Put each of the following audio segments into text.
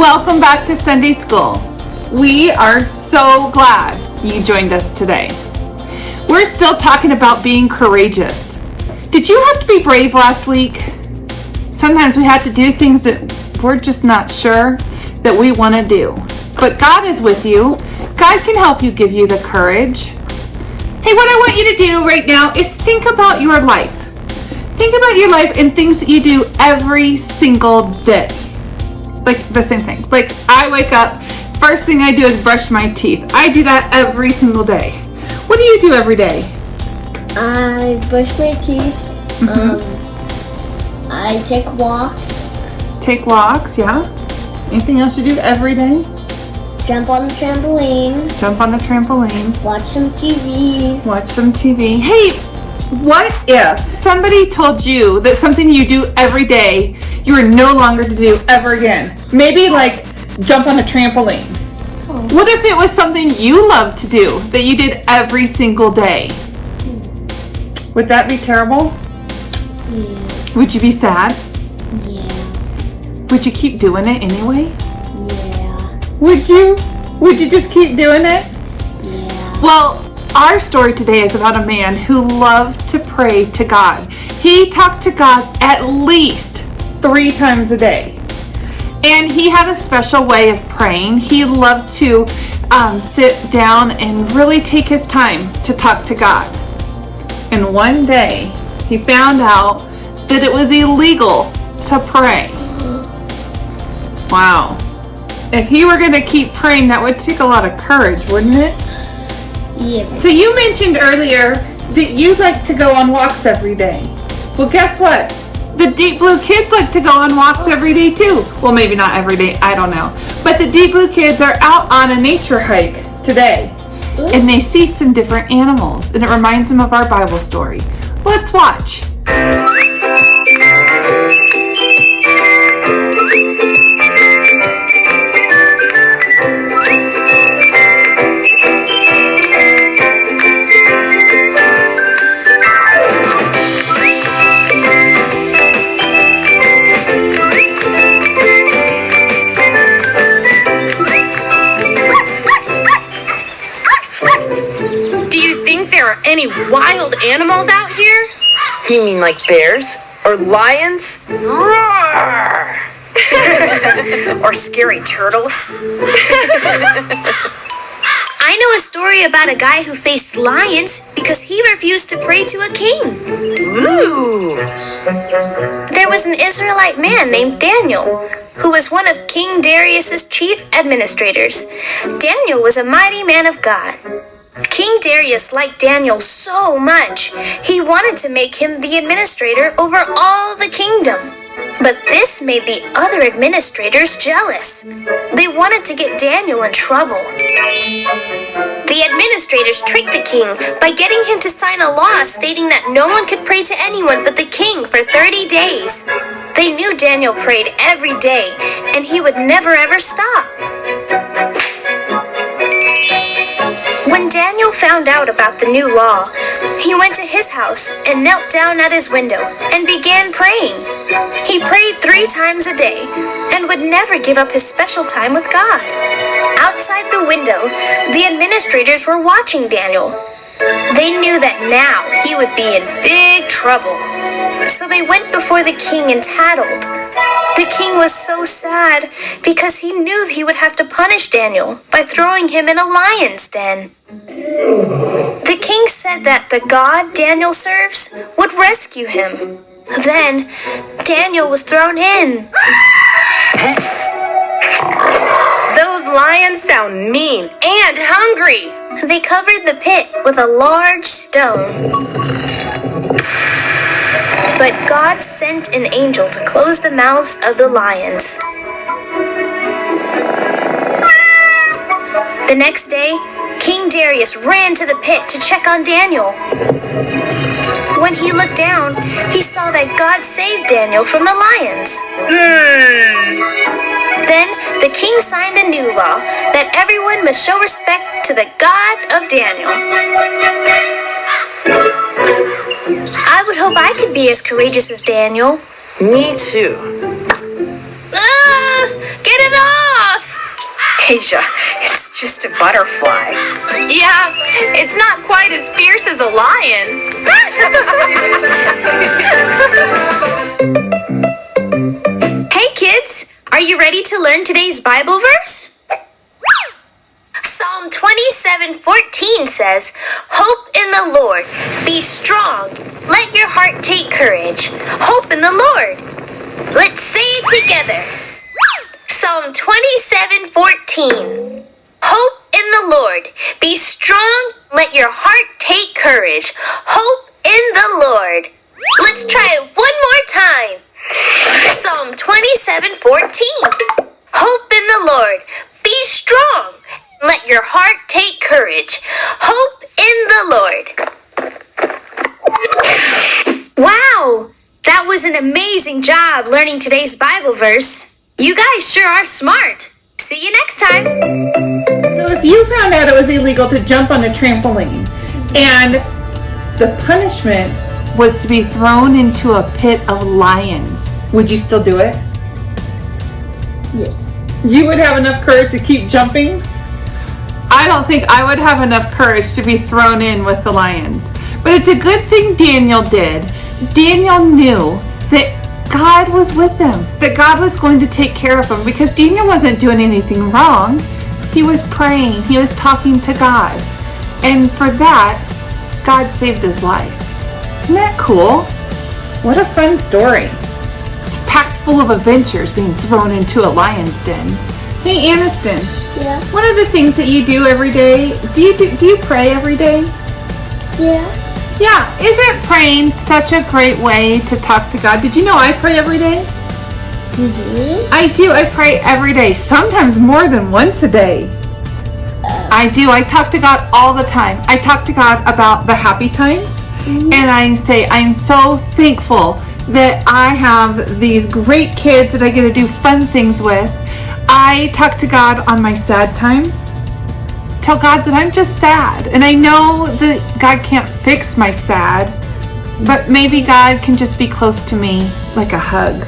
Welcome back to Sunday School. We are so glad you joined us today. We're still talking about being courageous. Did you have to be brave last week? Sometimes we have to do things that we're just not sure that we want to do. But God is with you. God can help you, give you the courage. Hey, what I want you to do right now is think about your life. Think about your life and things that you do every single day. Like the same thing. Like I wake up, first thing I do is brush my teeth. I do that every single day. What do you do every day? I brush my teeth. I take walks. Take walks, yeah. Anything else you do every day? Jump on the trampoline. Jump on the trampoline. Watch some TV. Watch some TV. Hey, what if somebody told you that something you do every day you are no longer to do ever again? Maybe like jump on a trampoline. Oh. What if it was something you love to do that you did every single day? Would that be terrible? Yeah. Would you be sad? Yeah. Would you keep doing it anyway? Yeah. Would you? Would you just keep doing it? Yeah. Well, our story today is about a man who loved to pray to God. He talked to God at least 3 times a day. And he had a special way of praying. He loved to sit down and really take his time to talk to God. And one day, he found out that it was illegal to pray. Wow. If he were going to keep praying, that would take a lot of courage, wouldn't it? Yeah. So you mentioned earlier that you like to go on walks every day. Well, guess what? The Deep Blue kids like to go on walks every day too. Well, maybe not every day, I don't know. But the Deep Blue kids are out on a nature hike today. Ooh. And they see some different animals, and it reminds them of our Bible story. Let's watch. Any wild animals out here? You mean like bears? Or lions? Roar! Or scary turtles? I know a story about a guy who faced lions because he refused to pray to a king. Ooh! There was an Israelite man named Daniel, who was one of King Darius's chief administrators. Daniel was a mighty man of God. King Darius liked Daniel so much, he wanted to make him the administrator over all the kingdom. But this made the other administrators jealous. They wanted to get Daniel in trouble. The administrators tricked the king by getting him to sign a law stating that no one could pray to anyone but the king for 30 days. They knew Daniel prayed every day, and he would never ever stop. When Daniel found out about the new law, he went to his house and knelt down at his window and began praying. He prayed 3 times a day and would never give up his special time with God. Outside the window, the administrators were watching Daniel. They knew that now he would be in big trouble. So they went before the king and tattled. The king was so sad because he knew he would have to punish Daniel by throwing him in a lion's den. The king said that the God Daniel serves would rescue him. Then Daniel was thrown in. Those lions sound mean and hungry. They covered the pit with a large stone. But God sent an angel to close the mouths of the lions. The next day, King Darius ran to the pit to check on Daniel. When he looked down, he saw that God saved Daniel from the lions. Yay! Then the king signed a new law that everyone must show respect to the God of Daniel. I would hope I could be as courageous as Daniel. Me too. Get it off! Asia, it's just a butterfly. Yeah, it's not quite as fierce as a lion. Hey kids, are you ready to learn today's Bible verse? Psalm 27:14 says, "Hope in the Lord, be strong, let your heart take courage. Hope in the Lord." Let's say it together. Psalm 27:14. Hope in the Lord, be strong, let your heart take courage. Hope in the Lord. Let's try it one more time. Psalm 27:14. Hope in the Lord, be strong, let your heart take courage. Hope in the Lord. Wow! That was an amazing job learning today's Bible verse. You guys sure are smart. See you next time. So if you found out it was illegal to jump on a trampoline and the punishment was to be thrown into a pit of lions, would you still do it? Yes. You would have enough courage to keep jumping? I don't think I would have enough courage to be thrown in with the lions. But it's a good thing Daniel did. Daniel knew that God was with him, that God was going to take care of him, because Daniel wasn't doing anything wrong. He was praying, he was talking to God. And for that, God saved his life. Isn't that cool? What a fun story. It's packed full of adventures being thrown into a lion's den. Hey, Aniston, Yeah. one of the things that you do every day, do you pray every day? Yeah. Yeah, isn't praying such a great way to talk to God? Did you know I pray every day? Mm-hmm. I do. I pray every day, sometimes more than once a day. I do. I talk to God all the time. I talk to God about the happy times, and I say, I'm so thankful that I have these great kids that I get to do fun things with. I talk to God on my sad times. Tell God that I'm just sad, and I know that God can't fix my sad, but maybe God can just be close to me like a hug,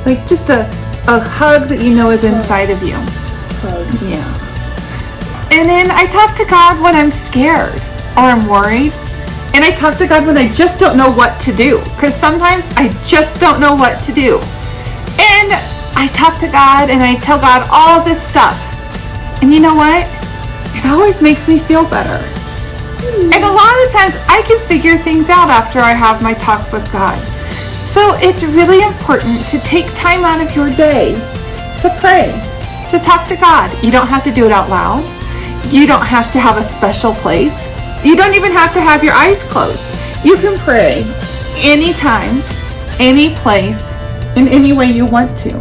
like just a hug that you know is inside of you. Yeah. And then I talk to God when I'm scared or I'm worried, and I talk to God when I just don't know what to do, because sometimes I just don't know what to do. And I talk to God and I tell God all this stuff, and you know what? It always makes me feel better. And a lot of times I can figure things out after I have my talks with God. So it's really important to take time out of your day to pray, to talk to God. You don't have to do it out loud. You don't have to have a special place. You don't even have to have your eyes closed. You can pray anytime, any place, in any way you want to.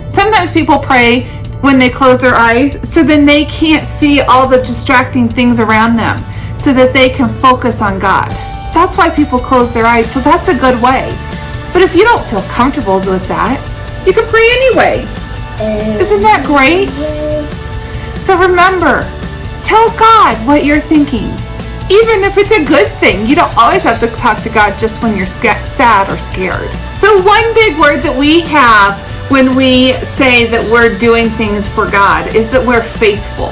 Sometimes people pray when they close their eyes, so then they can't see all the distracting things around them, so that they can focus on God. That's why people close their eyes, so that's a good way. But if you don't feel comfortable with that, you can pray anyway. Isn't that great? So remember, tell God what you're thinking. Even if it's a good thing, you don't always have to talk to God just when you're sad or scared. So one big word that we have when we say that we're doing things for God is that we're faithful.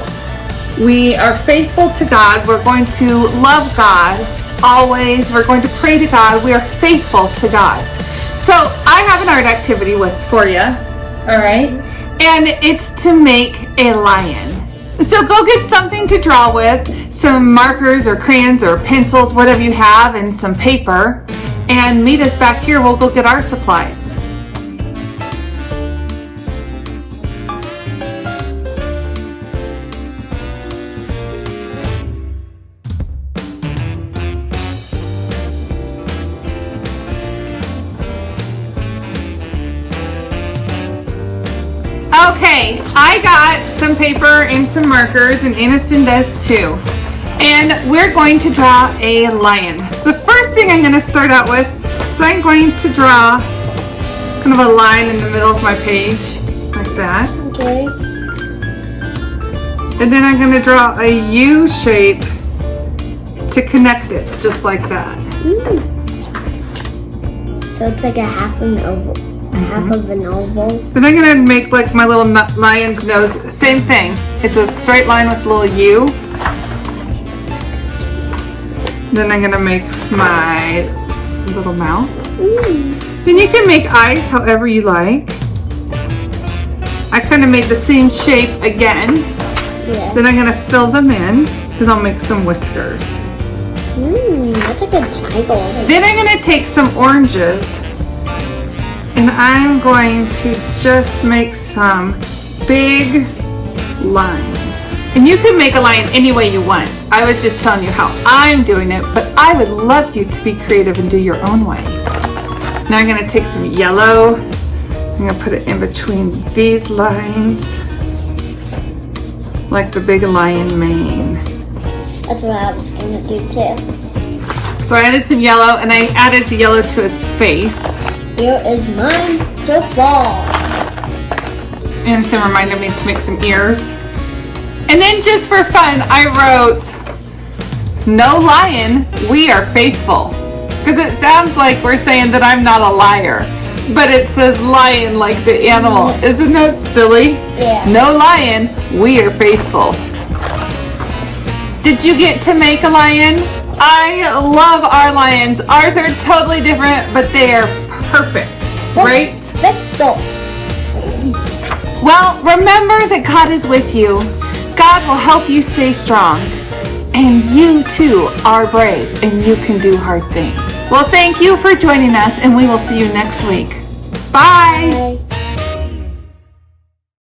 We are faithful to God. We're going to love God always. We're going to pray to God. We are faithful to God. So I have an art activity for you, all right? And it's to make a lion. So go get something to draw with, some markers or crayons or pencils, whatever you have, and some paper, and meet us back here. We'll go get our supplies. Okay, I got some paper and some markers, and Aniston does too. And we're going to draw a lion. The first thing I'm going to start out with is I'm going to draw kind of a line in the middle of my page, like that. Okay. And then I'm going to draw a U shape to connect it, just like that. So it's like a half an oval. half of an oval. Then I'm gonna make like my little lion's nose. Same thing. It's a straight line with a little U. Then I'm gonna make my little mouth. Then you can make eyes however you like. I kind of made the same shape again. Yeah. Then I'm gonna fill them in. Then I'll make some whiskers. That's a good title. Then I'm gonna take some oranges and I'm going to just make some big lines. And you can make a line any way you want. I was just telling you how I'm doing it, but I would love you to be creative and do your own way. Now I'm gonna take some yellow. I'm gonna put it in between these lines, like the big lion mane. That's what I was gonna do too. So I added some yellow and I added the yellow to his face. Here is mine so far. And Sim reminded me to make some ears. And then just for fun, I wrote, "No lion, we are faithful." Because it sounds like we're saying that I'm not a liar. But it says lion like the animal. Isn't that silly? Yeah. No lion, we are faithful. Did you get to make a lion? I love our lions. Ours are totally different, but they are perfect, right? Perfecto. Well, remember that God is with you. God will help you stay strong. And you too are brave and you can do hard things. Well, thank you for joining us and we will see you next week. Bye. Bye.